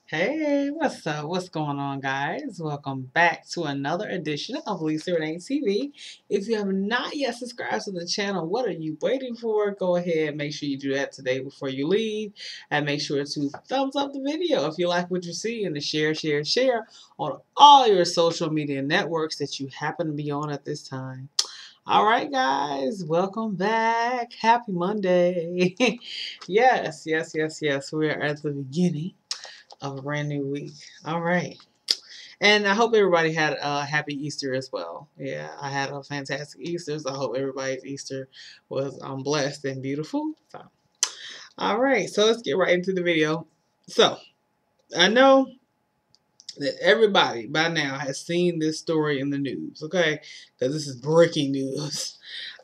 Hey, what's up? What's going on, guys? Welcome back to another edition of Lisa Renee TV. If you have not yet subscribed to the channel, what are you waiting for? Go ahead, make sure you do that today before you leave, and make sure to thumbs up the video if you like what you see, and to share on all your social media networks that you happen to be on at this time. All right, guys, welcome back. Happy Monday. Yes. We're at the beginning of a brand new week. All right. And I hope everybody had a happy Easter as well. Yeah, I had a fantastic Easter. So I hope everybody's Easter was blessed and beautiful. So, all right. So let's get right into the video. So I know that everybody by now has seen this story in the news, okay? Because this is breaking news.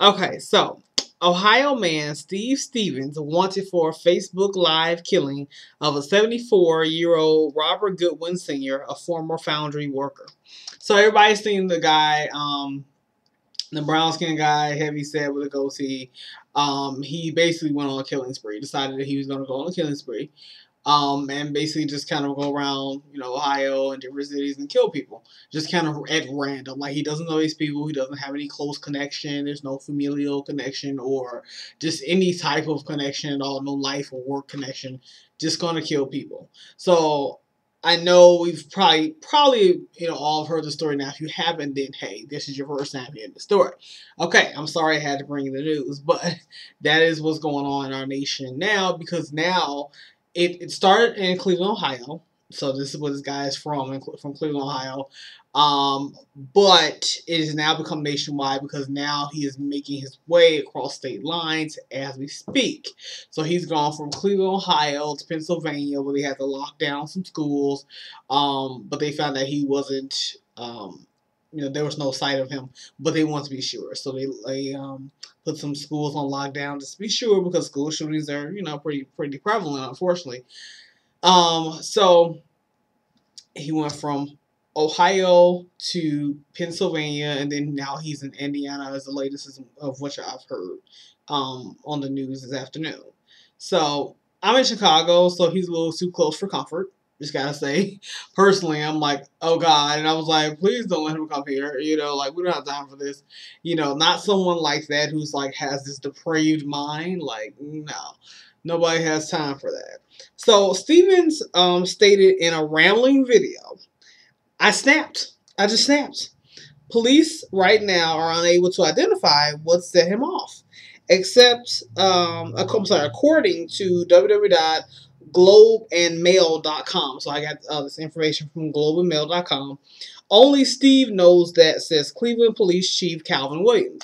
Okay, so Ohio man Steve Stevens wanted for a Facebook Live killing of a 74-year-old Robert Goodwin Sr., a former foundry worker. So everybody's seen the guy, the brown skinned guy, heavy set with a goatee. He basically went on a killing spree, decided that he was going to go on a killing spree. And basically just kind of go around, Ohio and different cities and kill people, just kind of at random. Like, he doesn't know these people, he doesn't have any close connection, there's no familial connection or just any type of connection at all, no life or work connection, just gonna kill people. So I know we've probably all heard the story now. If you haven't, then hey, this is your first time hearing the story. Okay, I'm sorry I had to bring you the news, but that is what's going on in our nation now, because now it started in Cleveland, Ohio. So this is where this guy is from Cleveland, Ohio. But it has now become nationwide because now he is making his way across state lines as we speak. So he's gone from Cleveland, Ohio to Pennsylvania, where they had to lock down some schools. But they found that he wasn't, there was no sight of him, but they want to be sure. So they put some schools on lockdown just to be sure, because school shootings are, pretty prevalent, unfortunately. So he went from Ohio to Pennsylvania, and then now he's in Indiana, as the latest of which I've heard on the news this afternoon. So I'm in Chicago, so he's a little too close for comfort. Just gotta say, personally, I'm like, oh God, and I was like, please don't let him come here. Like, we don't have time for this. Not someone like that who's like has this depraved mind. Like, no, nobody has time for that. So Stevens stated in a rambling video, I snapped. I just snapped. Police right now are unable to identify what set him off, except, according to www.globeandmail.com. So I got this information from globeandmail.com. Only Steve knows that, says Cleveland Police Chief Calvin Williams.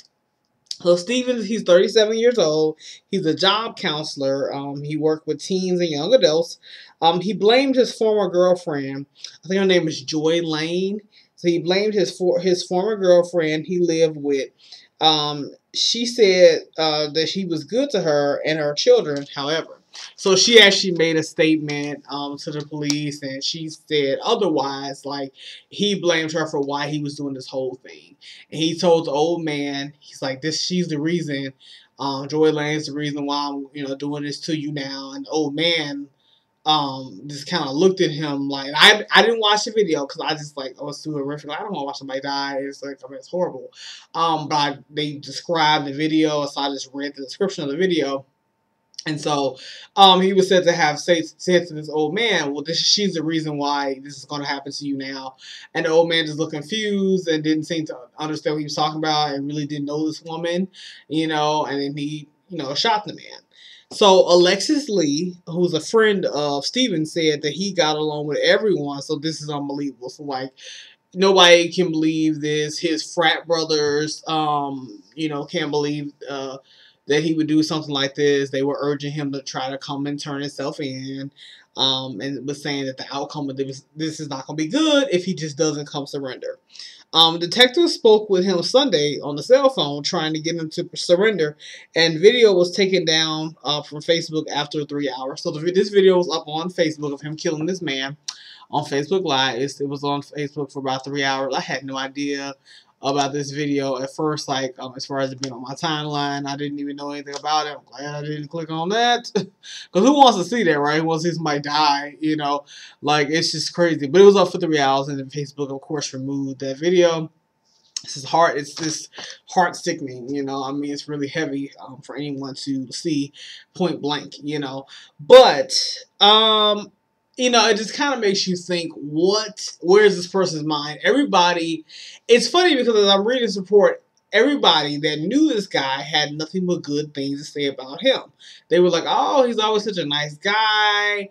So Stevens, he's 37 years old. He's a job counselor. He worked with teens and young adults. He blamed his former girlfriend. I think her name is Joy Lane. So he blamed his former girlfriend he lived with. She said that he was good to her and her children, however. So she actually made a statement to the police, and she said otherwise, like, he blamed her for why he was doing this whole thing. And he told the old man, he's like, she's the reason, Joy Lane's the reason why I'm, doing this to you now. And the old man just kind of looked at him like, I didn't watch the video because I just like, oh, it's too horrific. I don't want to watch somebody die. It's like, it's horrible. But they described the video, so I just read the description of the video. And so he was said to have said to this old man, well, she's the reason why this is going to happen to you now. And the old man just looked confused and didn't seem to understand what he was talking about, and really didn't know this woman, and then he, shot the man. So Alexis Lee, who's a friend of Steven, said that he got along with everyone. So this is unbelievable. So, like, nobody can believe this. His frat brothers, can't believe that he would do something like this. They were urging him to try to come and turn himself in, and was saying that the outcome of this is not going to be good if he just doesn't come surrender. Detectives spoke with him Sunday on the cell phone, trying to get him to surrender, and video was taken down from Facebook after 3 hours. So this video was up on Facebook of him killing this man on Facebook Live. It was on Facebook for about 3 hours. I had no idea about this video. At first, like, as far as it being on my timeline, I didn't even know anything about it. I'm glad I didn't click on that. Because who wants to see that, right? Who wants to see somebody die, you know? Like, it's just crazy. But it was up for 3 hours, and then Facebook, of course, removed that video. This is hard. It's just heart sickening, you know. I mean, it's really heavy for anyone to see point blank, you know. But you know, it just kind of makes you think, where is this person's mind? Everybody, it's funny because as I'm reading this report, everybody that knew this guy had nothing but good things to say about him. They were like, oh, he's always such a nice guy.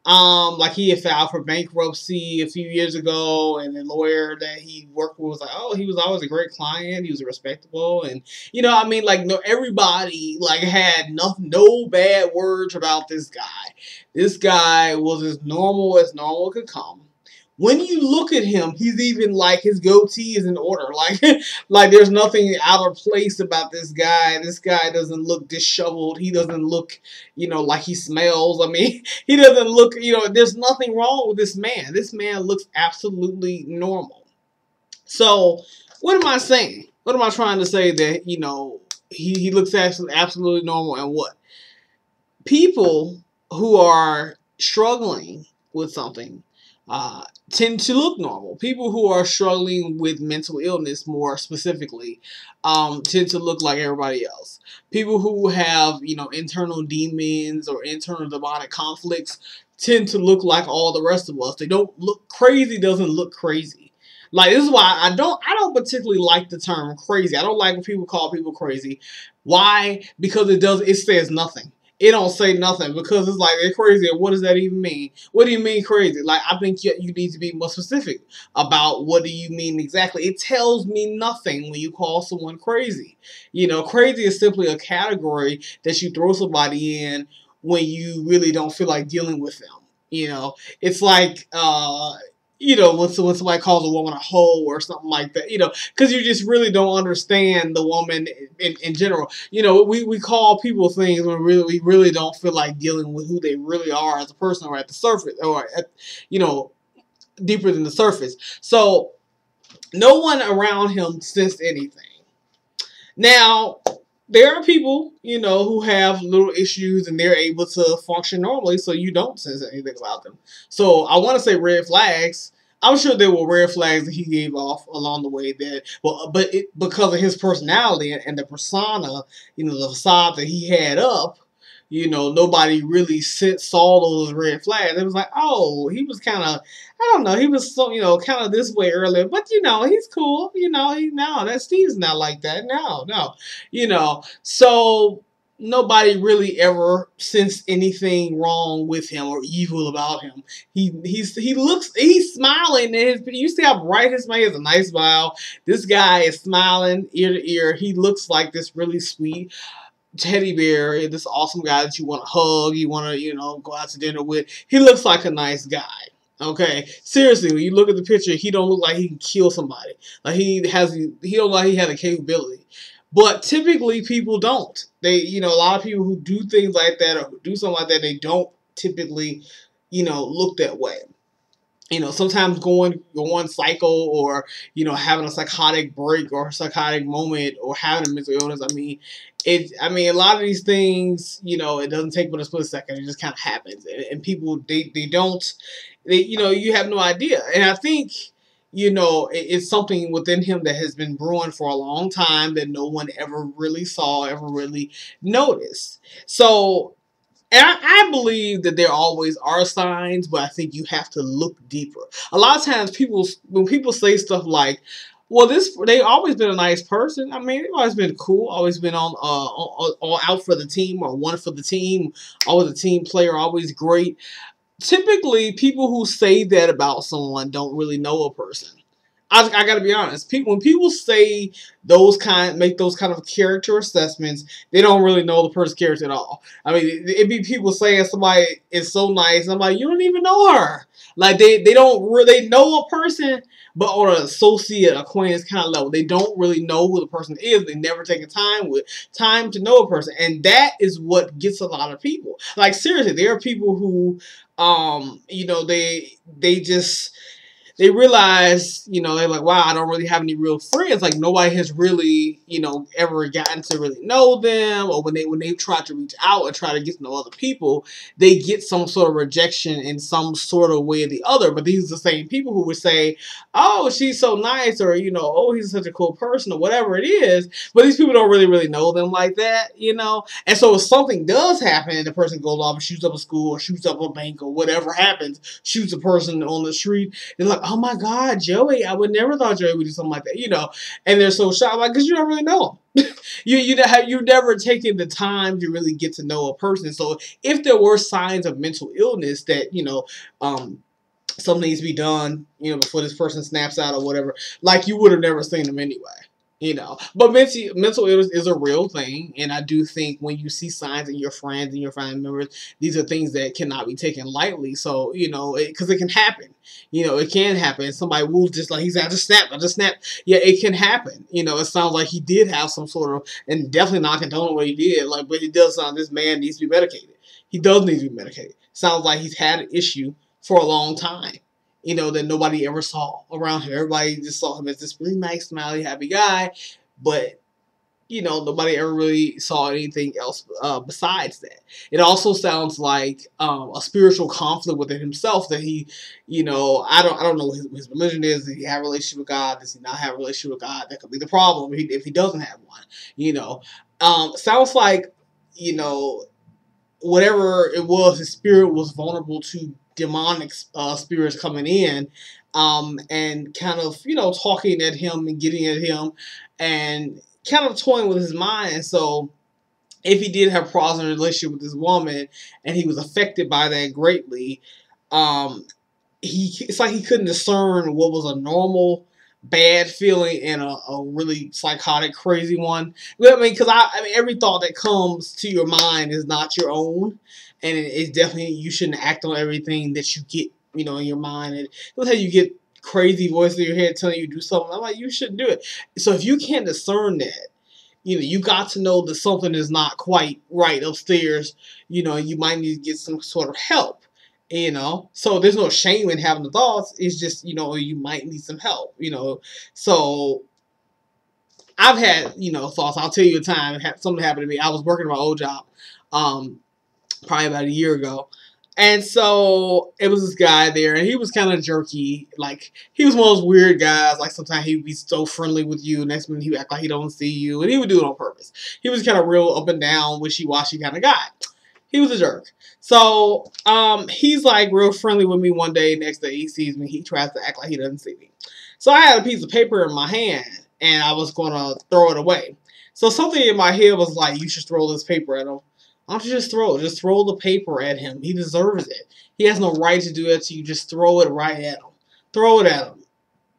Like he had filed for bankruptcy a few years ago, and the lawyer that he worked with was like, "Oh, he was always a great client. He was respectable." And you know, I mean, like, no, everybody like had no bad words about this guy. This guy was as normal could come. When you look at him, he's even like his goatee is in order. Like, like there's nothing out of place about this guy. This guy doesn't look disheveled. He doesn't look, you know, like he smells. I mean, he doesn't look, you know, there's nothing wrong with this man. This man looks absolutely normal. So, what am I saying? What am I trying to say? That, you know, he looks absolutely normal, and what? People who are struggling with something tend to look normal. People who are struggling with mental illness, more specifically, tend to look like everybody else. People who have, you know, internal demons or internal demonic conflicts tend to look like all the rest of us. They don't look crazy. Doesn't look crazy. Like, this is why I don't particularly like the term crazy. I don't like when people call people crazy. Why? Because it says nothing. It don't say nothing, because it's like, they're crazy. And what does that even mean? What do you mean crazy? Like, I think you need to be more specific about what do you mean exactly. It tells me nothing when you call someone crazy. You know, crazy is simply a category that you throw somebody in when you really don't feel like dealing with them. You know, it's like, you know, when somebody calls a woman a hoe or something like that, you know, because you just really don't understand the woman in general. You know, we call people things when we really don't feel like dealing with who they really are as a person, or at the surface, or at, you know, deeper than the surface. So no one around him sensed anything. Now, there are people, you know, who have little issues and they're able to function normally, so you don't sense anything about them. So I want to say red flags. I'm sure there were red flags that he gave off along the way that, well, but because of his personality and the persona, you know, the facade that he had up, you know, nobody really saw those red flags. It was like, oh, he was kind of, I don't know, he was so, you know, kind of this way earlier, but, you know, he's cool, you know, that Steve's not like that, no, you know, so nobody really ever sensed anything wrong with him or evil about him. He's smiling, and you see how bright his smile is, a nice smile. This guy is smiling ear to ear. He looks like this really sweet teddy bear, this awesome guy that you want to hug, you want to, you know, go out to dinner with. He looks like a nice guy. Okay, seriously, when you look at the picture, he don't look like he can kill he don't look like he had a capability. But typically people don't. They, you know, a lot of people who do things like that or who do something like that, they don't typically, you know, look that way. You know, sometimes going psycho, or, you know, having a psychotic break or a psychotic moment, or having a mental illness. I mean, a lot of these things, you know, it doesn't take but a split second. It just kind of happens. And people, you know, you have no idea. And I think, you know, it's something within him that has been brewing for a long time that no one ever really saw, ever really noticed. So, and I believe that there always are signs, but I think you have to look deeper. A lot of times when people say stuff like, well, they always been a nice person. I mean, they've always been cool, always been on all out for the team, or one for the team, always a team player, always great. Typically, people who say that about someone don't really know a person. I gotta be honest. When people say make those kind of character assessments, they don't really know the person's character at all. I mean, it'd be people saying somebody is so nice. I'm like, you don't even know her. Like, they don't really know a person, but on an associate, acquaintance kind of level, they don't really know who the person is. They never taken time to know a person, and that is what gets a lot of people. Like, seriously, there are people who, you know, they just they realize, you know, they're like, wow, I don't really have any real friends. Like nobody has really, you know, ever gotten to really know them. Or when they try to reach out and try to get to know other people, they get some sort of rejection in some sort of way or the other. But these are the same people who would say, oh, she's so nice, or, you know, oh, he's such a cool person, or whatever it is. But these people don't really know them like that, you know. And so if something does happen and the person goes off and shoots up a school or shoots up a bank or whatever happens, shoots a person on the street, they're like, oh my God, Joey, I would never thought Joey would do something like that, you know. And they're so shocked, like, because you don't really know them. You've never taken the time to really get to know a person. So if there were signs of mental illness that, you know, something needs to be done, you know, before this person snaps out or whatever, like you would have never seen them anyway. You know, but mental illness is a real thing, and I do think when you see signs in your friends and your family members, these are things that cannot be taken lightly. So, you know, because it can happen. You know, it can happen. Somebody will just like, I just snapped. Yeah, it can happen. You know, it sounds like he did have some sort of, and definitely not condoning what he did, like, but it does sound this man needs to be medicated. He does need to be medicated. Sounds like he's had an issue for a long time, you know, that nobody ever saw around him. Everybody just saw him as this really nice, smiley, happy guy. But, you know, nobody ever really saw anything else besides that. It also sounds like a spiritual conflict within himself that he, you know, I don't know what his religion is. Does he have a relationship with God? Does he not have a relationship with God? That could be the problem if he doesn't have one, you know. Sounds like, you know, whatever it was, his spirit was vulnerable to demonic spirits coming in and kind of, you know, talking at him and getting at him and kind of toying with his mind. And so if he did have problems in a relationship with this woman and he was affected by that greatly, it's like he couldn't discern what was a normal bad feeling and a really psychotic, crazy one. I mean, because I mean, every thought that comes to your mind is not your own, and it's definitely, you shouldn't act on everything that you get, you know, in your mind. And sometimes you get crazy voices in your head telling you to do something. I'm like, you shouldn't do it. So if you can't discern that, you know, you got to know that something is not quite right upstairs. You know, you might need to get some sort of help. You know, so there's no shame in having the thoughts. It's just, you know, you might need some help, you know. So I've had, you know, thoughts. I'll tell you a time something happened to me. I was working at my old job probably about a year ago. And so it was this guy there, and he was kind of jerky. Like, he was one of those weird guys. Like, sometimes he'd be so friendly with you, next minute he would act like he don't see you, and he would do it on purpose. He was kind of real up and down, wishy-washy kind of guy. He was a jerk. So, he's like real friendly with me one day. Next day he sees me, he tries to act like he doesn't see me. So I had a piece of paper in my hand, and I was going to throw it away. So something in my head was like, you should throw this paper at him. Why don't you just throw it? Just throw the paper at him. He deserves it. He has no right to do that to you. Just throw it right at him. Throw it at him.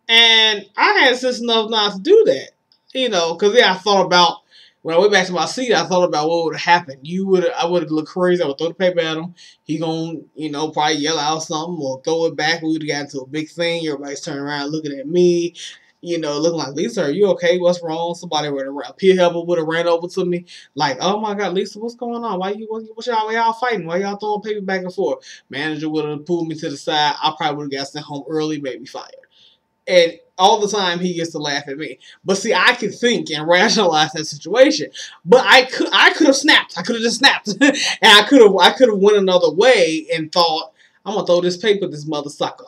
And I had sense enough not to do that. You know, because, yeah, I thought about, when I went back to my seat, I thought about what would have happened. I would have looked crazy. I would throw the paper at him. He gonna, you know, probably yell out something or throw it back. We would have got into a big thing. Everybody's turning around looking at me, you know, looking like, Lisa, are you okay? What's wrong? Somebody with a peer helper would have ran over to me. Like, oh my God, Lisa, what's going on? Why y'all fighting? Why y'all throwing paper back and forth? Manager would have pulled me to the side. I probably would have got sent home early, maybe fired. And all the time he gets to laugh at me. But see, I could think and rationalize that situation. But I could have snapped. I could have just snapped. And I could have went another way and thought, I'm gonna throw this paper at this mother sucker.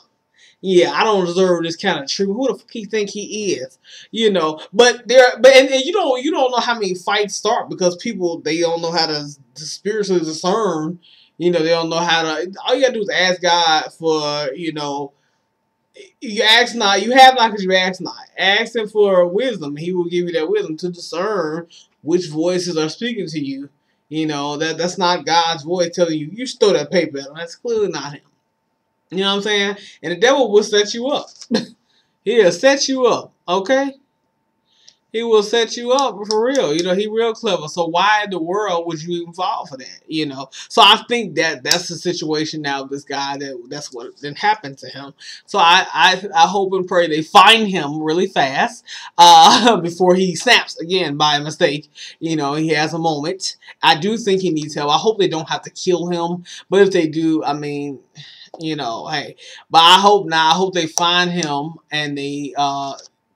Yeah, I don't deserve this kind of treatment. Who the fuck he think he is? You know, but you don't know how many fights start because people, they don't know how to spiritually discern. You know, they don't know how to, all you gotta do is ask God for, you know, you ask not, you have not because you ask not. Ask him for wisdom. He will give you that wisdom to discern which voices are speaking to you. You know, that's not God's voice telling you, you stole that paper. That's clearly not him. You know what I'm saying? And the devil will set you up. He'll set you up, okay? He will set you up for real. You know, he real clever. So why in the world would you even fall for that? You know. So I think that's the situation now with this guy, that's what then happened to him. So I hope and pray they find him really fast before he snaps again by mistake. You know, he has a moment. I do think he needs help. I hope they don't have to kill him. But if they do, I mean, Hey, but I hope not. I hope they find him and they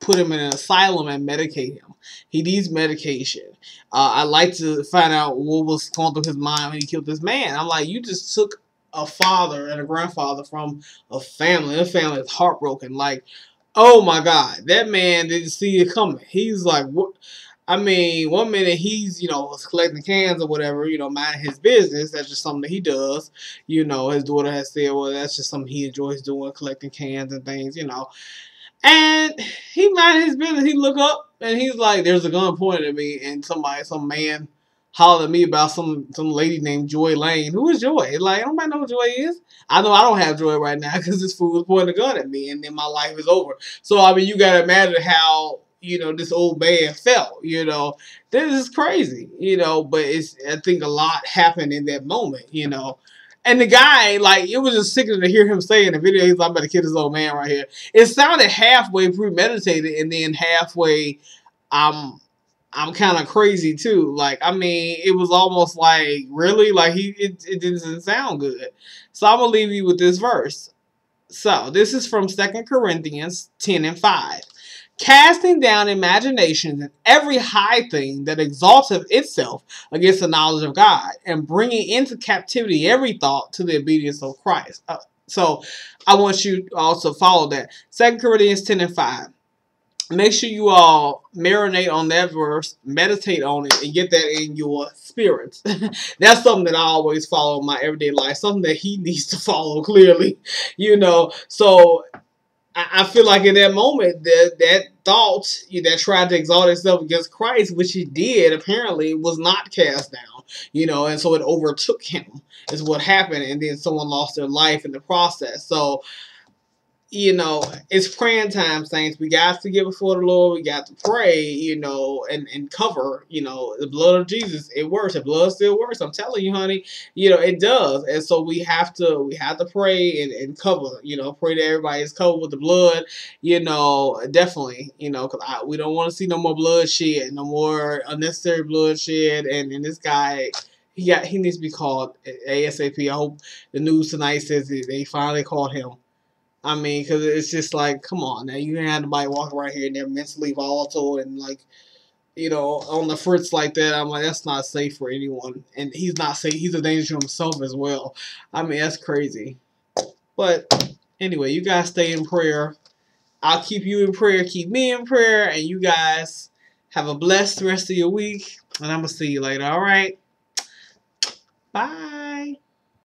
put him in an asylum and medicate him. He needs medication. I'd like to find out what was going through his mind when he killed this man. I'm like, you just took a father and a grandfather from a family. The family is heartbroken. Like, oh my God, that man didn't see it coming. He's like, what? I mean, one minute he's, was collecting cans or whatever, minding his business. That's just something that he does. His daughter has said, well, that's just something he enjoys doing, collecting cans and things. And he minded his business. He look up and he's like, there's a gun pointed at me, and some man hollered at me about some lady named Joy Lane. Who is Joy? Like, nobody know who Joy is. I know I don't have Joy right now because this fool was pointing a gun at me, and then my life is over. So I mean, you gotta imagine how this old man felt. This is crazy. But I think a lot happened in that moment. And the guy, like, it was just sickening to hear him say in the video, he's like, I'm about to kill this old man right here. It sounded halfway premeditated and then halfway, I'm kind of crazy too. Like, I mean, it was almost like, really? Like, it didn't sound good. So I'm going to leave you with this verse. So, this is from 2 Corinthians 10:5. Casting down imaginations and every high thing that exalteth itself against the knowledge of God, and bringing into captivity every thought to the obedience of Christ. So I want you all to follow that. 2 Corinthians 10:5. Make sure you all marinate on that verse, meditate on it, and get that in your spirits. That's something that I always follow in my everyday life. Something that he needs to follow clearly. So I feel like in that moment, that thought that tried to exalt itself against Christ, which he did, apparently was not cast down, and so it overtook him, is what happened, and then someone lost their life in the process. So, it's praying time, saints. We got to get before the Lord. We got to pray, and cover, the blood of Jesus. It works. The blood still works. I'm telling you, honey, it does. And so we have to pray and cover, pray that everybody is covered with the blood, definitely, because we don't want to see no more bloodshed, no more unnecessary bloodshed. And this guy, he needs to be called ASAP. I hope the news tonight says that they finally caught him. I mean, because it's just like, come on, now you can't have nobody walking around here and they're mentally volatile and like, on the fritz like that. I'm like, that's not safe for anyone, and he's not safe. He's a danger to himself as well. I mean, that's crazy. But anyway, you guys stay in prayer. I'll keep you in prayer. Keep me in prayer, and you guys have a blessed rest of your week. And I'm gonna see you later. All right, bye.